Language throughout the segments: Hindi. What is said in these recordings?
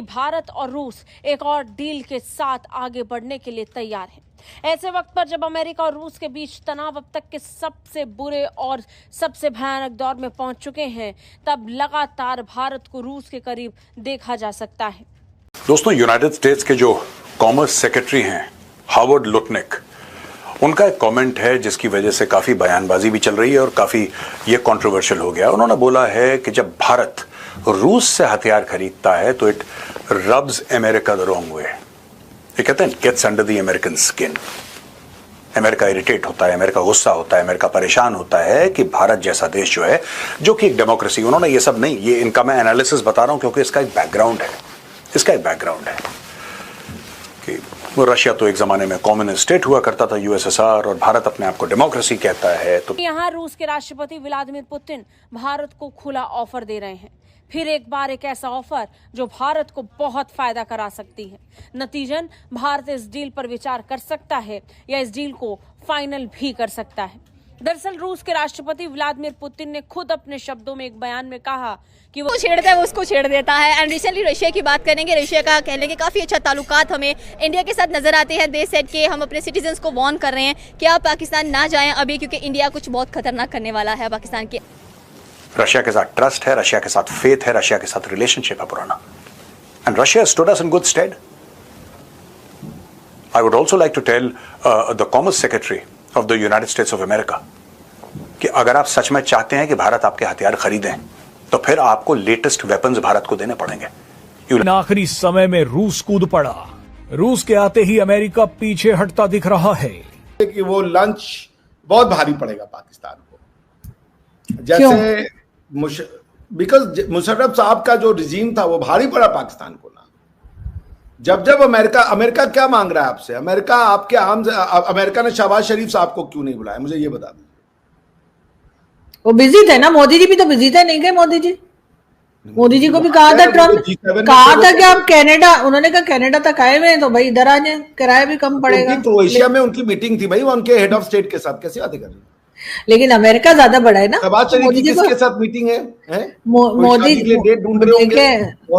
भारत और रूस एक और डील के साथ आगे बढ़ने के लिए तैयार है। ऐसे वक्त पर जब अमेरिका और रूस के बीच तनाव अब तक के सबसे बुरे और सबसे भयानक दौर में पहुंच चुके हैं, तब लगातार भारत को रूस के करीब देखा जा सकता है। दोस्तों, यूनाइटेड स्टेट्स के जो कॉमर्स सेक्रेटरी हैं हावर्ड लुटनिक, उनका एक कमेंट है जिसकी वजह से काफी बयानबाजी भी चल रही है और काफी ये कंट्रोवर्शियल हो गया। उन्होंने बोला है कि जब भारत रूस से हथियार खरीदता है तो it rubs America the wrong way. ये कहते हैं gets under the American skin. America irritate होता है, अमेरिका गुस्सा होता है, अमेरिका परेशान होता है कि भारत जैसा देश जो है, जो कि एक डेमोक्रेसी, उन्होंने ये सब नहीं, ये इनका मैं एनालिसिस बता रहा हूं क्योंकि इसका एक बैकग्राउंड है। इसका एक बैकग्राउंड है कि वो रशिया तो एक जमाने में कम्युनिस्ट स्टेट हुआ करता था, यूएसएसआर, और भारत अपने आप को डेमोक्रेसी कहता है। तो यहाँ रूस के राष्ट्रपति व्लादिमीर पुतिन भारत को खुला ऑफर दे रहे हैं, फिर एक बार एक ऐसा ऑफर जो भारत को बहुत फायदा करा सकती है। नतीजन भारत इस डील पर विचार कर सकता है या इस डील को फाइनल भी कर सकता है। दरअसल रूस के राष्ट्रपति व्लादिमीर पुतिन ने खुद अपने शब्दों में एक बयान में कहा कि वो छेड़ता है वो उसको छेड़ देता है। एंड रिसेंटली रशिया की बात करेंगे, रशिया का कह लेंगे काफी अच्छा ताल्लुकात हमें इंडिया के साथ नजर आते हैं। दे सेड के हम अपने सिटीजन्स को वार्न कर रहे हैं कि आप पाकिस्तान ना जाएं अभी, क्योंकि इंडिया कुछ बहुत खतरनाक करने वाला है पाकिस्तान के। रशिया के साथ ट्रस्ट है, रशिया के साथ फेथ है, रशिया के साथ रिलेशनशिप है पुराना, and Russia stood us in good stead. I would also like to tell the commerce secretary of the United States of America कि अगर आप सच में चाहते हैं कि भारत आपके हथियार खरीदें तो फिर आपको लेटेस्ट वेपन्स भारत को देने पड़ेंगे। आखिरी समय में रूस कूद पड़ा। रूस के आते ही अमेरिका पीछे हटता दिख रहा है कि वो लंच बहुत भारी पड़ेगा पाकिस्तान को। जैसे बिकॉज मुशर्रफ साहब का जो रिजीम था वो भारी पड़ा पाकिस्तान को ना। जब अमेरिका क्या मांग रहा है आपसे? अमेरिका ने शहबाज शरीफ साहब को क्यों नहीं बुलाया? मुझे ये बता दीजिए। वो बिजी थे ना, मोदी जी भी तो बिजी थे, नहीं गए मोदी जी? मोदी जी को भी कहा था ट्रम्प, कहा था कि आप कनाडा, उन्होंने कहा कनाडा तक आए हुए हैं तो भाई इधर आ जाए, किराया भी कम पड़ेगा। क्रोएशिया में उनकी मीटिंग थी भाई, उनके हेड ऑफ स्टेट के साथ, कैसे बातें कर रही हैं? लेकिन अमेरिका ज्यादा बड़ा है ना। शहबाज शरीफ की किसके साथ मीटिंग है? मोदी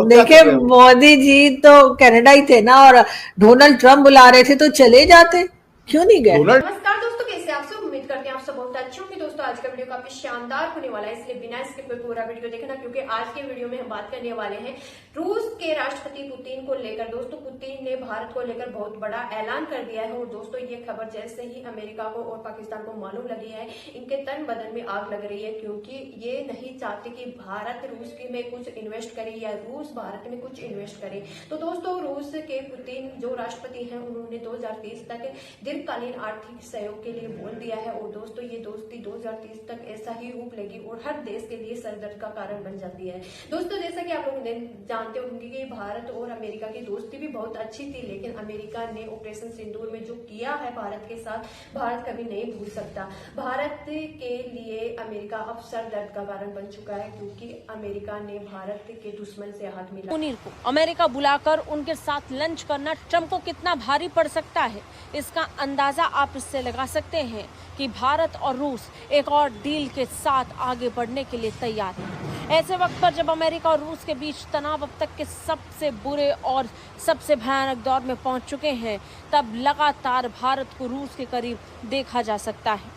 देखे मोदी जी तो कनाडा ही थे ना, और डोनाल्ड ट्रम्प बुला रहे थे तो चले जाते, क्यों नहीं गए? नमस्कार दोस्तों, कैसे आप सब? उम्मीद करते हैं आप सब बहुत अच्छे होंगे। दोस्तों आज का वीडियो काफी शानदार होने वाला है, इसलिए बिना स्किप किए पूरा वीडियो देखना, क्योंकि आज के वीडियो में हम बात करने वाले हैं रूस के राष्ट्रपति पुतिन को लेकर। दोस्तों पुतिन ने भारत को लेकर बहुत बड़ा ऐलान कर दिया है, और दोस्तों ये खबर जैसे ही अमेरिका को और पाकिस्तान को मालूम लगी है, इनके तन बदन में आग लग रही है, क्योंकि ये नहीं चाहते कि भारत रूस में कुछ इन्वेस्ट करे या रूस भारत में कुछ इन्वेस्ट करे। तो दोस्तों रूस के पुतिन जो राष्ट्रपति हैं, उन्होंने 2030 तक दीर्घकालीन आर्थिक सहयोग के लिए बोल दिया है, और दोस्तों ये दोस्ती 2030 तक ऐसा ही रूप लेगी और हर देश के लिए सरदर्द का कारण बन जाती है। दोस्तों जैसा कि आप लोग जानते होंगे कि भारत और अमेरिका की दोस्ती भी बहुत अच्छी थी, लेकिन अमेरिका ने ऑपरेशन सिंदूर में जो किया है भारत के साथ, भारत कभी नहीं भूल सकता। भारत के लिए अमेरिका अब सरदर्द का कारण बन चुका है, क्योंकि अमेरिका ने भारत के दुश्मन से हाथ मिला। पुतिन को अमेरिका बुलाकर उनके साथ लंच करना ट्रम्प को कितना भारी पड़ सकता है, इसका अंदाजा आप इससे लगा सकते हैं कि भारत और रूस एक और डील के साथ आगे बढ़ने के लिए तैयार है। ऐसे वक्त पर जब अमेरिका और रूस के बीच तनाव अब तक के सबसे बुरे और सबसे भयानक दौर में पहुंच चुके हैं, तब लगातार भारत को रूस के करीब देखा जा सकता है।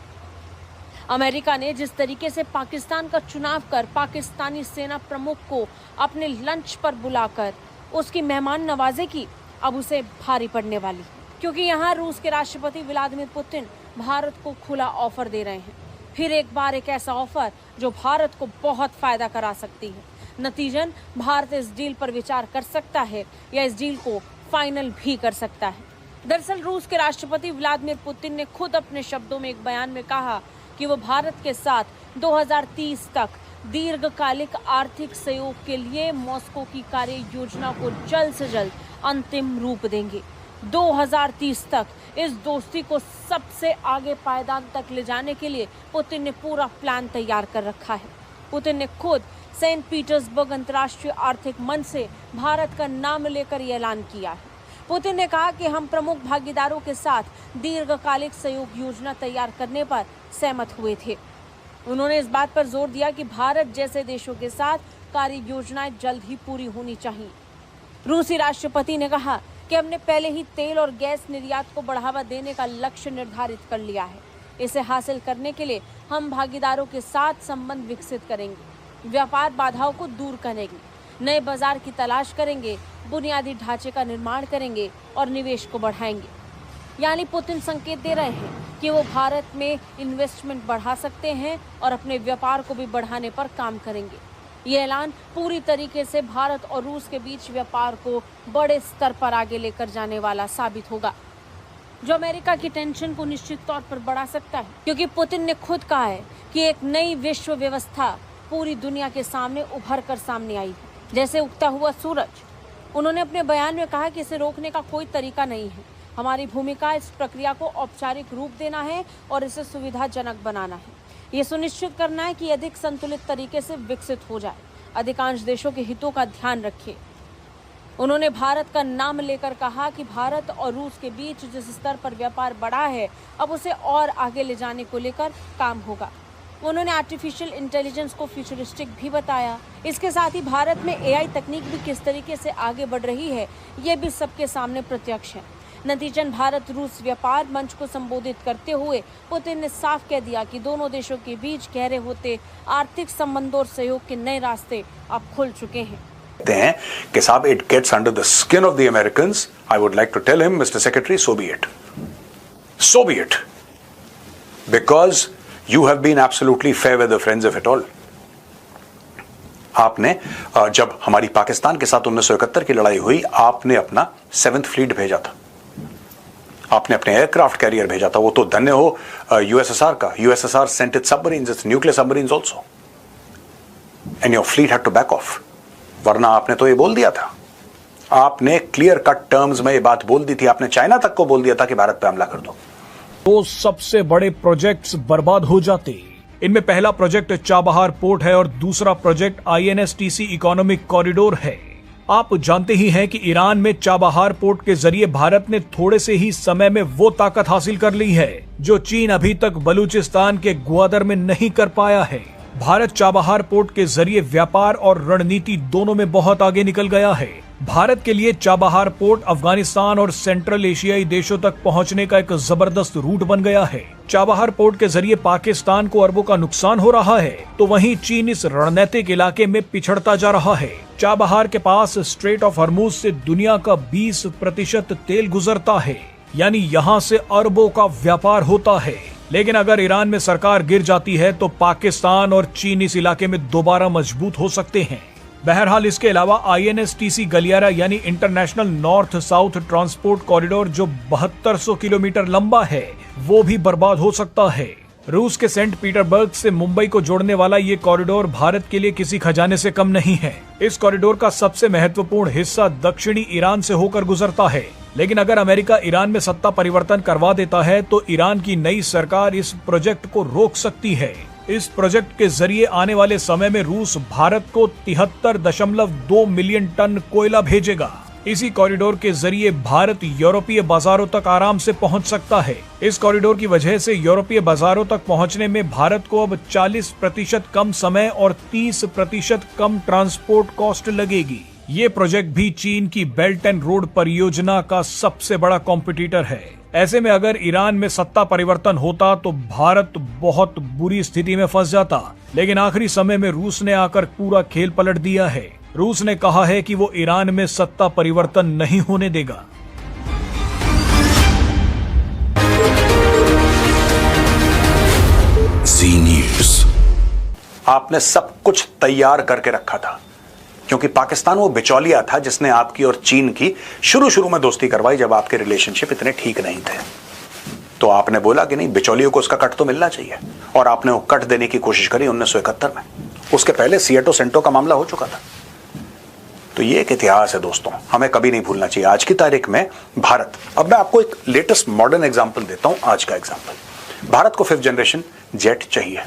अमेरिका ने जिस तरीके से पाकिस्तान का चुनाव कर पाकिस्तानी सेना प्रमुख को अपने लंच पर बुलाकर उसकी मेहमान नवाजी की, अब उसे भारी पड़ने वाली, क्योंकि यहाँ रूस के राष्ट्रपति व्लादिमीर पुतिन भारत को खुला ऑफर दे रहे हैं, फिर एक बार एक ऐसा ऑफर जो भारत को बहुत फायदा करा सकती है। नतीजन भारत इस डील पर विचार कर सकता है या इस डील को फाइनल भी कर सकता है। दरअसल रूस के राष्ट्रपति व्लादिमीर पुतिन ने खुद अपने शब्दों में एक बयान में कहा कि वो भारत के साथ 2030 तक दीर्घकालिक आर्थिक सहयोग के लिए मॉस्को की कार्य योजना को जल्द से जल्द अंतिम रूप देंगे। 2030 तक इस दोस्ती को सबसे आगे पायदान तक ले जाने के लिए पुतिन ने पूरा प्लान तैयार कर रखा है। पुतिन ने खुद सेंट पीटर्सबर्ग अंतर्राष्ट्रीय आर्थिक मंच से भारत का नाम लेकर यह ऐलान किया है। पुतिन ने कहा कि हम प्रमुख भागीदारों के साथ दीर्घकालिक सहयोग योजना तैयार करने पर सहमत हुए थे। उन्होंने इस बात पर जोर दिया कि भारत जैसे देशों के साथ कार्य योजनाएं जल्द ही पूरी होनी चाहिए। रूसी राष्ट्रपति ने कहा कि हमने पहले ही तेल और गैस निर्यात को बढ़ावा देने का लक्ष्य निर्धारित कर लिया है। इसे हासिल करने के लिए हम भागीदारों के साथ संबंध विकसित करेंगे, व्यापार बाधाओं को दूर करेंगे, नए बाजार की तलाश करेंगे, बुनियादी ढांचे का निर्माण करेंगे और निवेश को बढ़ाएंगे। यानी पुतिन संकेत दे रहे हैं कि वो भारत में इन्वेस्टमेंट बढ़ा सकते हैं और अपने व्यापार को भी बढ़ाने पर काम करेंगे। ये ऐलान पूरी तरीके से भारत और रूस के बीच व्यापार को बड़े स्तर पर आगे लेकर जाने वाला साबित होगा, जो अमेरिका की टेंशन को निश्चित तौर पर बढ़ा सकता है, क्योंकि पुतिन ने खुद कहा है कि एक नई विश्व व्यवस्था पूरी दुनिया के सामने उभर कर सामने आई है, जैसे उगता हुआ सूरज। उन्होंने अपने बयान में कहा कि इसे रोकने का कोई तरीका नहीं है। हमारी भूमिका इस प्रक्रिया को औपचारिक रूप देना है और इसे सुविधाजनक बनाना है। ये सुनिश्चित करना है कि अधिक संतुलित तरीके से विकसित हो जाए, अधिकांश देशों के हितों का ध्यान रखे। उन्होंने भारत का नाम लेकर कहा कि भारत और रूस के बीच जिस स्तर पर व्यापार बढ़ा है, अब उसे और आगे ले जाने को लेकर काम होगा। उन्होंने आर्टिफिशियल इंटेलिजेंस को फ्यूचरिस्टिक भी बताया। इसके साथ ही भारत में एआई तकनीक भी किस तरीके से आगे बढ़ रही है, ये भी सबके सामने प्रत्यक्ष है। नतीजन भारत रूस व्यापार मंच को संबोधित करते हुए पुतिन ने साफ कह दिया कि दोनों देशों के बीच गहरे होते आर्थिक संबंधों और सहयोग के नए रास्ते अब खुल चुके हैं। कहते हैं कि साहब it gets under the skin of the Americans, I would like to tell him mister secretary, so be it, because you have been absolutely fair with the friends of it all. आपने जब हमारी पाकिस्तान के साथ 1971 की लड़ाई हुई, आपने अपना 7th फ्लीट भेजा था, आपने अपने एयरक्राफ्ट कैरियर भेजा था। वो तो धन्य हो यूएसएसआर का। USSR sent its submarines, its nuclear submarines also, and your fleet had to back off. वरना आपने तो ये बोल दिया था, आपने क्लियर कट टर्म्स में ये बात बोल दी थी, आपने चाइना तक को बोल दिया था कि भारत पे हमला कर दो। तो सबसे बड़े प्रोजेक्ट्स बर्बाद हो जाते। इनमें पहला प्रोजेक्ट चाबहार पोर्ट है और दूसरा प्रोजेक्ट INSTC इकोनॉमिक कॉरिडोर है। आप जानते ही हैं कि ईरान में चाबहार पोर्ट के जरिए भारत ने थोड़े से ही समय में वो ताकत हासिल कर ली है जो चीन अभी तक बलूचिस्तान के ग्वादर में नहीं कर पाया है। भारत चाबहार पोर्ट के जरिए व्यापार और रणनीति दोनों में बहुत आगे निकल गया है। भारत के लिए चाबहार पोर्ट अफगानिस्तान और सेंट्रल एशियाई देशों तक पहुंचने का एक जबरदस्त रूट बन गया है। चाबहार पोर्ट के जरिए पाकिस्तान को अरबों का नुकसान हो रहा है, तो वहीं चीन इस रणनीतिक इलाके में पिछड़ता जा रहा है। चाबहार के पास स्ट्रेट ऑफ हॉर्मुज से दुनिया का 20% तेल गुजरता है, यानी यहाँ से अरबों का व्यापार होता है। लेकिन अगर ईरान में सरकार गिर जाती है तो पाकिस्तान और चीन इस इलाके में दोबारा मजबूत हो सकते हैं। बहरहाल इसके अलावा INSTC गलियारा यानी international north south transport corridor जो 7200 किलोमीटर लंबा है, वो भी बर्बाद हो सकता है। रूस के सेंट पीटरबर्ग से मुंबई को जोड़ने वाला ये कॉरिडोर भारत के लिए किसी खजाने से कम नहीं है। इस कॉरिडोर का सबसे महत्वपूर्ण हिस्सा दक्षिणी ईरान से होकर गुजरता है। लेकिन अगर अमेरिका ईरान में सत्ता परिवर्तन करवा देता है तो ईरान की नई सरकार इस प्रोजेक्ट को रोक सकती है। इस प्रोजेक्ट के जरिए आने वाले समय में रूस भारत को 73.2 मिलियन टन कोयला भेजेगा। इसी कॉरिडोर के जरिए भारत यूरोपीय बाजारों तक आराम से पहुंच सकता है। इस कॉरिडोर की वजह से यूरोपीय बाजारों तक पहुंचने में भारत को अब 40% कम समय और 30% कम ट्रांसपोर्ट कॉस्ट लगेगी। ये प्रोजेक्ट भी चीन की बेल्ट एंड रोड परियोजना का सबसे बड़ा कॉम्पिटिटर है। ऐसे में अगर ईरान में सत्ता परिवर्तन होता तो भारत बहुत बुरी स्थिति में फंस जाता। लेकिन आखिरी समय में रूस ने आकर पूरा खेल पलट दिया है। रूस ने कहा है कि वो ईरान में सत्ता परिवर्तन नहीं होने देगा। जी न्यूज़। आपने सब कुछ तैयार करके रखा था, क्योंकि पाकिस्तान वो बिचौलिया था जिसने आपकी और चीन की शुरू में दोस्ती करवाई जब आपके रिलेशनशिप इतने ठीक नहीं थे। तो आपने बोला कि नहीं, बिचौलियों को उसका कट तो मिलना चाहिए, और आपने वो कट देने की कोशिश करी 1971 में। उसके पहले सिएटो सेंटो का मामला हो चुका था। तो ये एक इतिहास है दोस्तों, हमें कभी नहीं भूलना चाहिए। आज की तारीख में भारत, अब मैं आपको एक लेटेस्ट मॉडर्न एग्जांपल देता हूं। आज का एग्जांपल, भारत को 5th जनरेशन जेट चाहिए।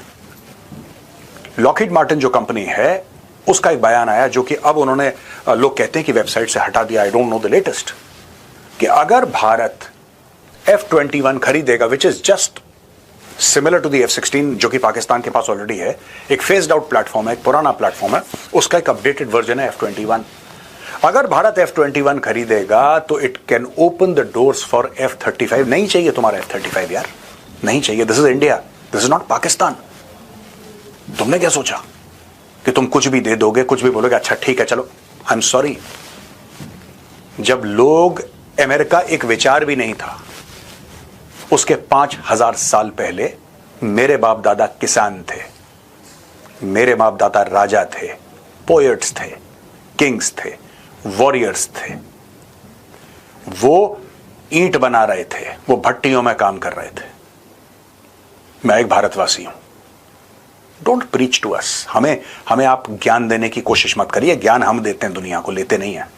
लॉकहीड मार्टिन जो कंपनी है, उसका एक बयान आया जो कि अब उन्होंने, लोग कहते हैं कि वेबसाइट से हटा दिया, I don't know the latest, कि अगर भारत F-21 खरीदेगा, which is just similar to the F-16 जो कि पाकिस्तान के पास ऑलरेडी है, एक फेस्ड आउट प्लेटफॉर्म है, एक पुराना प्लेटफॉर्म है, उसका एक अपडेटेड वर्जन है F-21। अगर भारत F-21 खरीदेगा तो it can open the doors for F-35। नहीं चाहिए तुम्हारा F-35 यार, नहीं चाहिए। This is India, this is not Pakistan. तुमने क्या सोचा कि तुम कुछ भी दे दोगे, कुछ भी बोलोगे, अच्छा ठीक है चलो। आई एम सॉरी, जब लोग, अमेरिका एक विचार भी नहीं था, उसके 5000 साल पहले मेरे बाप दादा किसान थे, मेरे बाप दादा राजा थे, पोएट्स थे, किंग्स थे, वॉरियर्स थे। वो ईंट बना रहे थे, वो भट्टियों में काम कर रहे थे। मैं एक भारतवासी हूं। Don't preach to us. हमें आप ज्ञान देने की कोशिश मत करिए। ज्ञान हम देते हैं, दुनिया को लेते नहीं है।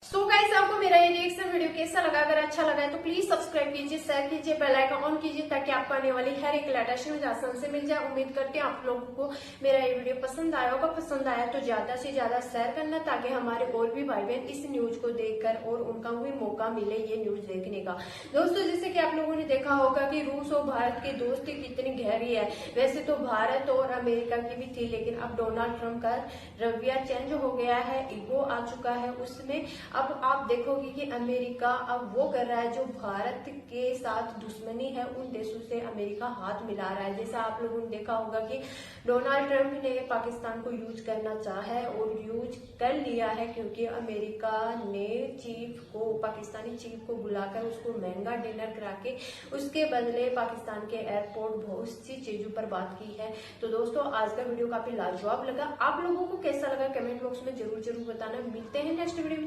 सो गाइस, आपको मेरा ये रिएक्शन वीडियो कैसा लगा? अगर अच्छा लगा है तो प्लीज सब्सक्राइब कीजिए, शेयर कीजिए, बेल आइकन ऑन कीजिए ताकि आपको आने वाली हर एक लेटेस्ट न्यूज आसान से मिल जाए। उम्मीद करते हैं आप लोगों को मेरा ये वीडियो पसंद आया होगा। पसंद आया तो ज्यादा से ज्यादा शेयर करना ताकि हमारे और भी भाई बहन इस न्यूज को देखकर और उनका भी मौका मिले ये न्यूज देखने का। दोस्तों, जैसे कि आप लोगों ने देखा होगा कि रूस और भारत की दोस्ती कितनी गहरी है। वैसे तो भारत और अमेरिका की भी थी, लेकिन अब डोनाल्ड ट्रंप का रवैया चेंज हो गया है, ईगो आ चुका है उसमें। अब आप देखोगे कि अमेरिका अब वो कर रहा है जो भारत के साथ दुश्मनी है, उन देशों से अमेरिका हाथ मिला रहा है। जैसा आप लोगों ने देखा होगा कि डोनाल्ड ट्रंप ने पाकिस्तान को यूज करना चाहा है और यूज कर लिया है, क्योंकि अमेरिका ने पाकिस्तानी चीफ को बुलाकर उसको महंगा डिनर करा के उसके बदले पाकिस्तान के एयरपोर्ट बहुत सी चीजों पर बात की है। तो दोस्तों, आज का वीडियो काफी लाजवाब लगा। आप लोगों को कैसा लगा कमेंट बॉक्स में जरूर बताना। मिलते हैं नेक्स्ट वीडियो में।